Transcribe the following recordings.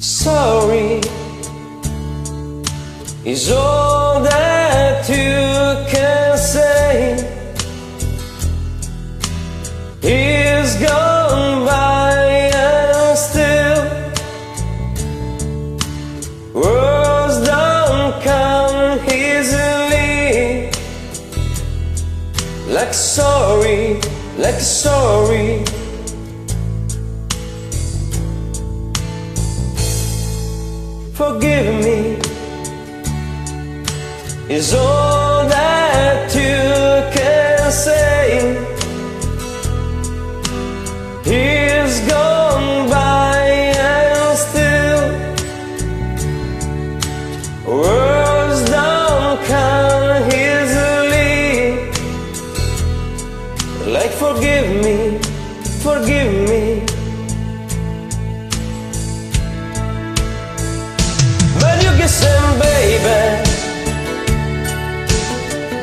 Sorry is all that you can say. Years gone by and still words don't come easily. Like sorry, like sorry. Forgive me is all that you can say. Years gone by and still words don't come easily. Like forgive me, forgive me. But you listen, baby,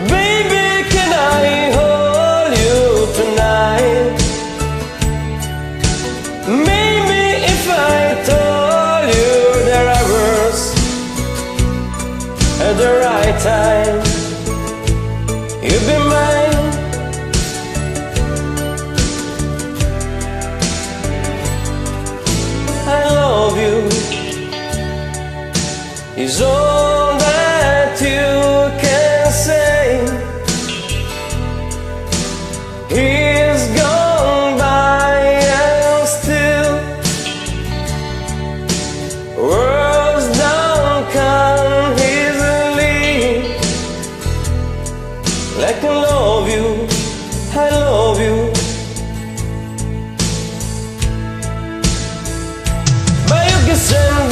baby, can I hold you tonight? Maybe if I told you there are words at the right time, you'd be mine. I love you is all that you can say. Years gone by and still words don't come easily. Like I love you, I love you. But you can send